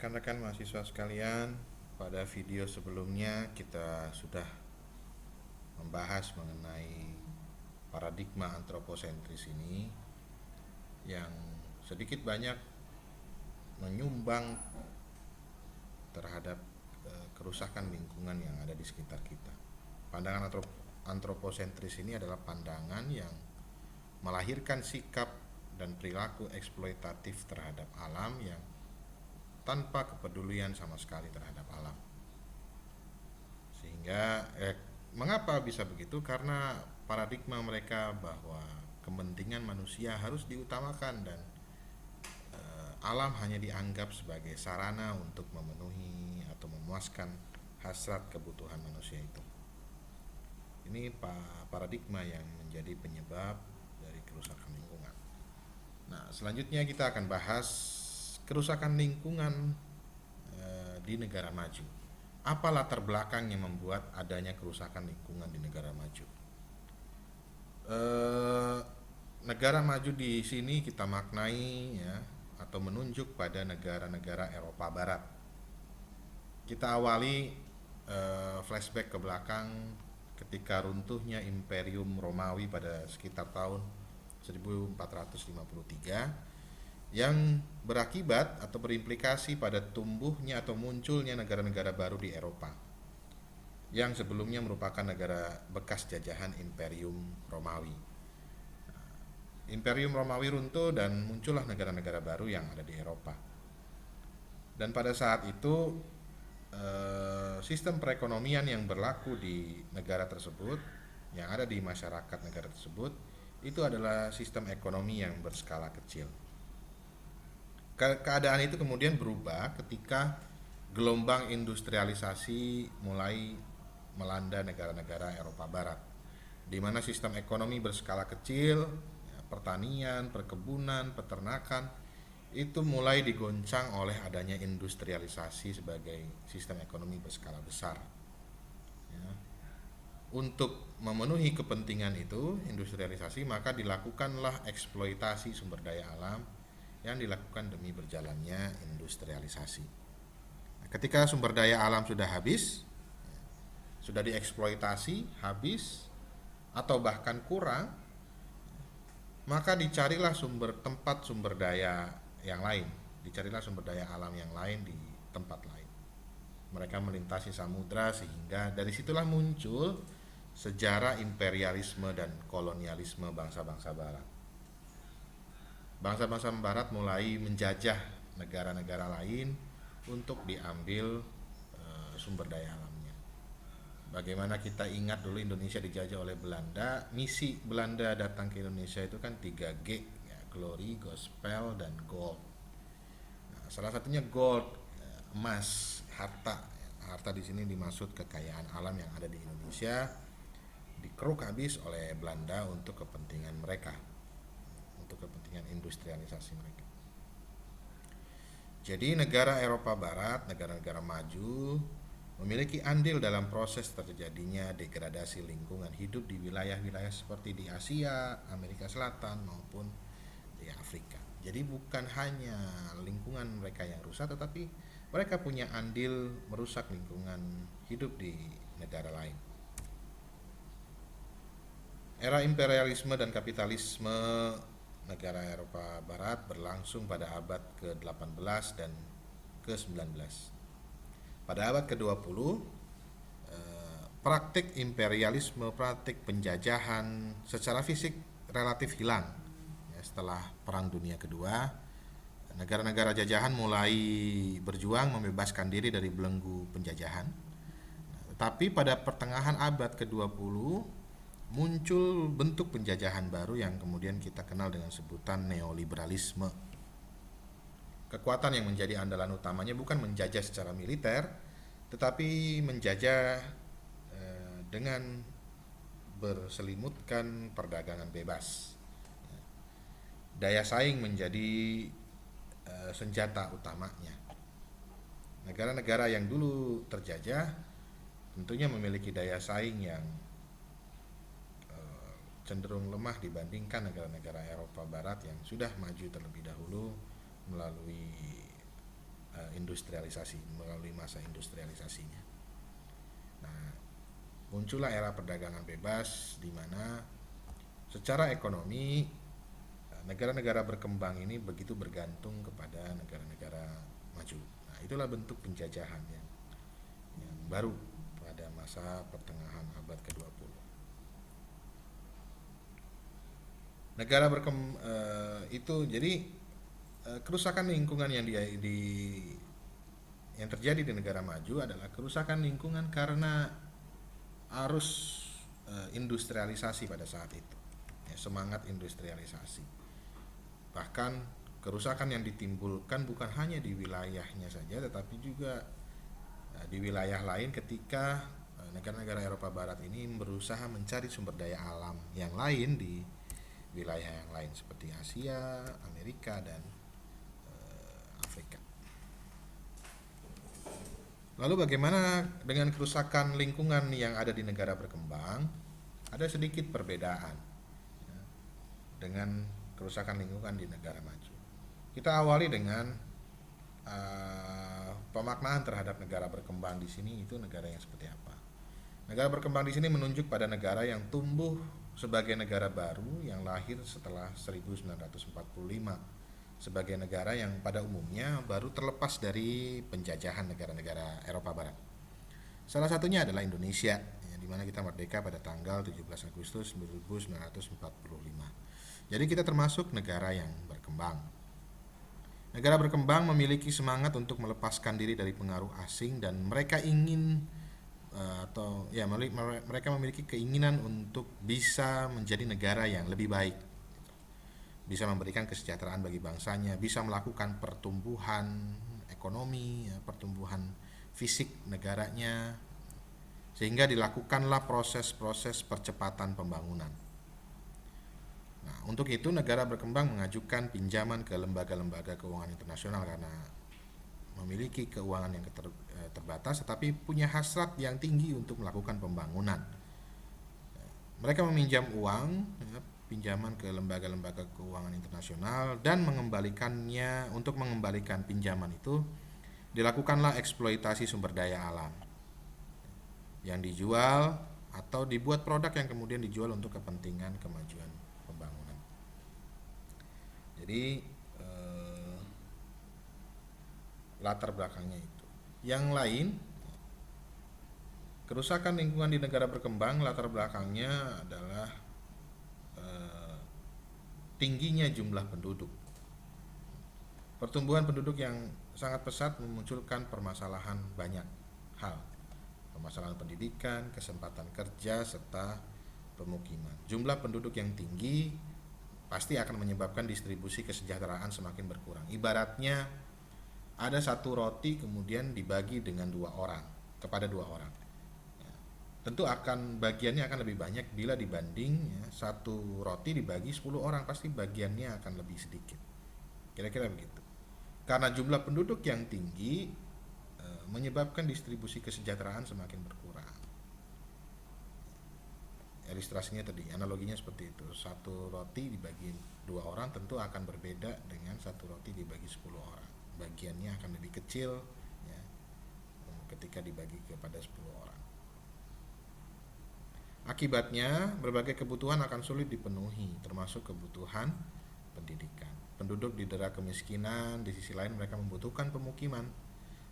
Rekan-rekan mahasiswa sekalian, pada video sebelumnya kita sudah membahas mengenai paradigma antroposentris ini yang sedikit banyak menyumbang terhadap kerusakan lingkungan yang ada di sekitar kita. Pandangan antroposentris ini adalah pandangan yang melahirkan sikap dan perilaku eksploitatif terhadap alam yang tanpa kepedulian sama sekali terhadap alam. Sehingga mengapa bisa begitu? Karena paradigma mereka bahwa kepentingan manusia harus diutamakan dan alam hanya dianggap sebagai sarana untuk memenuhi atau memuaskan hasrat kebutuhan manusia itu. Ini paradigma yang menjadi penyebab dari kerusakan lingkungan. Nah, selanjutnya kita akan bahas kerusakan lingkungan di negara maju. Apa latar belakang yang membuat adanya kerusakan lingkungan di negara maju? Negara maju di sini kita maknai ya, atau menunjuk pada negara-negara Eropa Barat. Kita awali flashback ke belakang ketika runtuhnya Imperium Romawi pada sekitar tahun 1453 yang berakibat atau berimplikasi pada tumbuhnya atau munculnya negara-negara baru di Eropa yang sebelumnya merupakan negara bekas jajahan Imperium Romawi. Imperium Romawi runtuh dan muncullah negara-negara baru yang ada di Eropa. Dan pada saat itu sistem perekonomian yang berlaku di negara tersebut, yang ada di masyarakat negara tersebut, itu adalah sistem ekonomi yang berskala kecil. Keadaan itu kemudian berubah ketika gelombang industrialisasi mulai melanda negara-negara Eropa Barat, di mana sistem ekonomi berskala kecil, pertanian, perkebunan, peternakan itu mulai digoncang oleh adanya industrialisasi sebagai sistem ekonomi berskala besar. Ya. Untuk memenuhi kepentingan itu, industrialisasi, maka dilakukanlah eksploitasi sumber daya alam yang dilakukan demi berjalannya industrialisasi. Ketika sumber daya alam sudah habis, sudah dieksploitasi, habis, atau bahkan kurang, maka dicarilah tempat sumber daya yang lain, dicarilah sumber daya alam yang lain di tempat lain. Mereka melintasi samudra sehingga dari situlah muncul sejarah imperialisme dan kolonialisme bangsa-bangsa barat. Bangsa-bangsa barat mulai menjajah negara-negara lain untuk diambil sumber daya alamnya. Bagaimana kita ingat dulu Indonesia dijajah oleh Belanda, misi Belanda datang ke Indonesia itu kan 3G, ya, glory, gospel, dan gold. Nah, salah satunya gold, emas, harta. Harta di sini dimaksud kekayaan alam yang ada di Indonesia, dikeruk habis oleh Belanda untuk kepentingan mereka, untuk kepentingan industrialisasi mereka. Jadi negara Eropa Barat, negara-negara maju memiliki andil dalam proses terjadinya degradasi lingkungan hidup di wilayah-wilayah seperti di Asia, Amerika Selatan maupun di Afrika. Jadi bukan hanya lingkungan mereka yang rusak, tetapi mereka punya andil merusak lingkungan hidup di negara lain. Era imperialisme dan kapitalisme negara Eropa Barat berlangsung pada abad ke-18 dan ke-19. Pada abad ke-20, praktik imperialisme, praktik penjajahan secara fisik relatif hilang. Ya, setelah Perang Dunia Kedua, negara-negara jajahan mulai berjuang membebaskan diri dari belenggu penjajahan. Tetapi pada pertengahan abad ke-20 muncul bentuk penjajahan baru yang kemudian kita kenal dengan sebutan neoliberalisme. Kekuatan yang menjadi andalan utamanya bukan menjajah secara militer, tetapi menjajah dengan berselimutkan perdagangan bebas. Daya saing menjadi senjata utamanya. Negara-negara yang dulu terjajah tentunya memiliki daya saing yang cenderung lemah dibandingkan negara-negara Eropa Barat yang sudah maju terlebih dahulu melalui industrialisasi, melalui masa industrialisasinya. Nah, muncullah era perdagangan bebas di mana secara ekonomi negara-negara berkembang ini begitu bergantung kepada negara-negara maju. Nah, itulah bentuk penjajahan yang baru pada masa pertengahan abad ke-20. Negara itu jadi kerusakan lingkungan yang yang terjadi di negara maju adalah kerusakan lingkungan karena arus industrialisasi pada saat itu. Ya, semangat industrialisasi. Bahkan kerusakan yang ditimbulkan bukan hanya di wilayahnya saja, tetapi juga di wilayah lain ketika negara-negara Eropa Barat ini berusaha mencari sumber daya alam yang lain di wilayah yang lain seperti Asia, Amerika, dan Afrika. Lalu bagaimana dengan kerusakan lingkungan yang ada di negara berkembang? Ada sedikit perbedaan ya, dengan kerusakan lingkungan di negara maju. Kita awali dengan pemaknaan terhadap negara berkembang di sini itu negara yang seperti apa. Negara berkembang di sini menunjuk pada negara yang tumbuh sebagai negara baru yang lahir setelah 1945, sebagai negara yang pada umumnya baru terlepas dari penjajahan negara-negara Eropa Barat. Salah satunya adalah Indonesia, di mana kita merdeka pada tanggal 17 Agustus 1945. Jadi kita termasuk negara yang berkembang. Negara berkembang memiliki semangat untuk melepaskan diri dari pengaruh asing dan mereka ingin mereka memiliki keinginan untuk bisa menjadi negara yang lebih baik, bisa memberikan kesejahteraan bagi bangsanya, bisa melakukan pertumbuhan ekonomi, pertumbuhan fisik negaranya, sehingga dilakukanlah proses-proses percepatan pembangunan. Nah, untuk itu negara berkembang mengajukan pinjaman ke lembaga-lembaga keuangan internasional karena memiliki keuangan yang terbatas tetapi punya hasrat yang tinggi untuk melakukan pembangunan. Mereka meminjam uang, pinjaman ke lembaga-lembaga keuangan internasional, dan untuk mengembalikan pinjaman itu dilakukanlah eksploitasi sumber daya alam yang dijual atau dibuat produk yang kemudian dijual untuk kepentingan kemajuan pembangunan. Jadi latar belakangnya itu. Yang lain, kerusakan lingkungan di negara berkembang latar belakangnya adalah tingginya jumlah penduduk. Pertumbuhan penduduk yang sangat pesat memunculkan permasalahan banyak hal. Permasalahan pendidikan, kesempatan kerja, serta pemukiman. Jumlah penduduk yang tinggi pasti akan menyebabkan distribusi kesejahteraan semakin berkurang. Ibaratnya ada satu roti kemudian dibagi dengan kepada dua orang. Ya, tentu bagiannya akan lebih banyak bila dibanding satu roti dibagi 10 orang, pasti bagiannya akan lebih sedikit. Kira-kira begitu. Karena jumlah penduduk yang tinggi menyebabkan distribusi kesejahteraan semakin berkurang. Ilustrasinya tadi, analoginya seperti itu. Satu roti dibagi 2 orang tentu akan berbeda dengan satu roti dibagi 10 orang. Bagiannya akan lebih kecil ya, ketika dibagi kepada 10 orang. Akibatnya berbagai kebutuhan akan sulit dipenuhi, termasuk kebutuhan pendidikan. Penduduk didera kemiskinan, di sisi lain mereka membutuhkan pemukiman.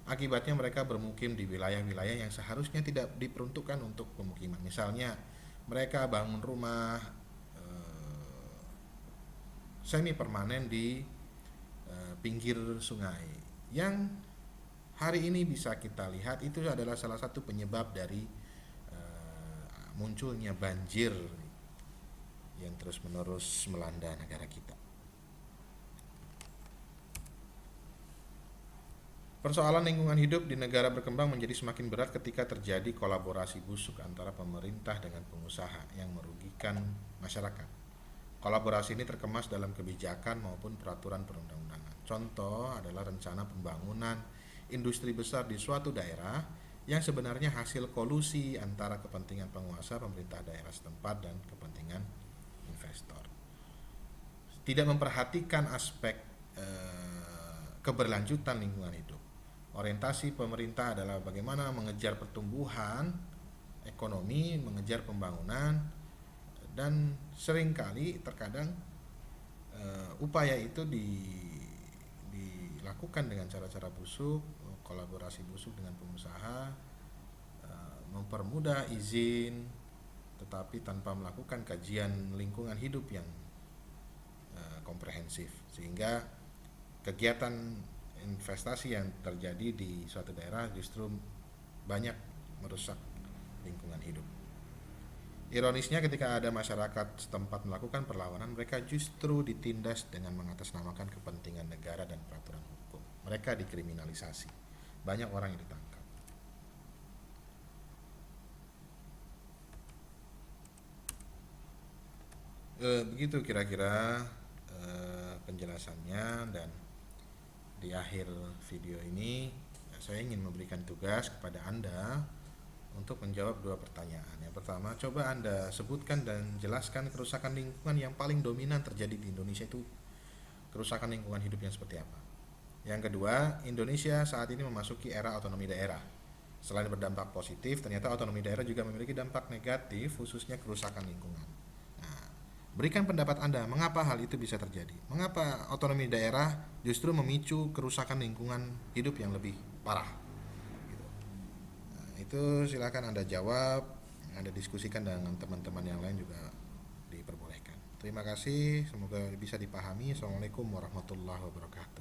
Akibatnya mereka bermukim di wilayah-wilayah yang seharusnya tidak diperuntukkan untuk pemukiman. Misalnya mereka bangun rumah semi permanen di pinggir sungai, yang hari ini bisa kita lihat itu adalah salah satu penyebab dari munculnya banjir yang terus-menerus melanda negara kita. Persoalan lingkungan hidup di negara berkembang menjadi semakin berat ketika terjadi kolaborasi busuk antara pemerintah dengan pengusaha yang merugikan masyarakat. Kolaborasi ini terkemas dalam kebijakan maupun peraturan perundang-undangan. Contoh adalah rencana pembangunan industri besar di suatu daerah yang sebenarnya hasil kolusi antara kepentingan penguasa, pemerintah daerah setempat, dan kepentingan investor. Tidak memperhatikan aspek keberlanjutan lingkungan hidup. Orientasi pemerintah adalah bagaimana mengejar pertumbuhan ekonomi, mengejar pembangunan, dan seringkali terkadang upaya itu dilakukan dengan cara-cara busuk, kolaborasi busuk dengan pengusaha, mempermudah izin, tetapi tanpa melakukan kajian lingkungan hidup yang komprehensif, sehingga kegiatan investasi yang terjadi di suatu daerah justru banyak merusak lingkungan hidup. Ironisnya ketika ada masyarakat setempat melakukan perlawanan, mereka justru ditindas dengan mengatasnamakan kepentingan negara dan peraturan hukum. Mereka dikriminalisasi. Banyak orang yang ditangkap. Begitu kira-kira penjelasannya, dan di akhir video ini saya ingin memberikan tugas kepada Anda untuk menjawab dua pertanyaan. Yang pertama, coba Anda sebutkan dan jelaskan kerusakan lingkungan yang paling dominan terjadi di Indonesia itu kerusakan lingkungan hidup yang seperti apa. Yang kedua, Indonesia saat ini memasuki era otonomi daerah. Selain berdampak positif, ternyata otonomi daerah juga memiliki dampak negatif, khususnya kerusakan lingkungan. Nah, berikan pendapat Anda, mengapa hal itu bisa terjadi? Mengapa otonomi daerah justru memicu kerusakan lingkungan hidup yang lebih parah? Itu silakan Anda jawab, Anda diskusikan dengan teman-teman yang lain juga diperbolehkan. Terima kasih, semoga bisa dipahami. Assalamualaikum warahmatullahi wabarakatuh.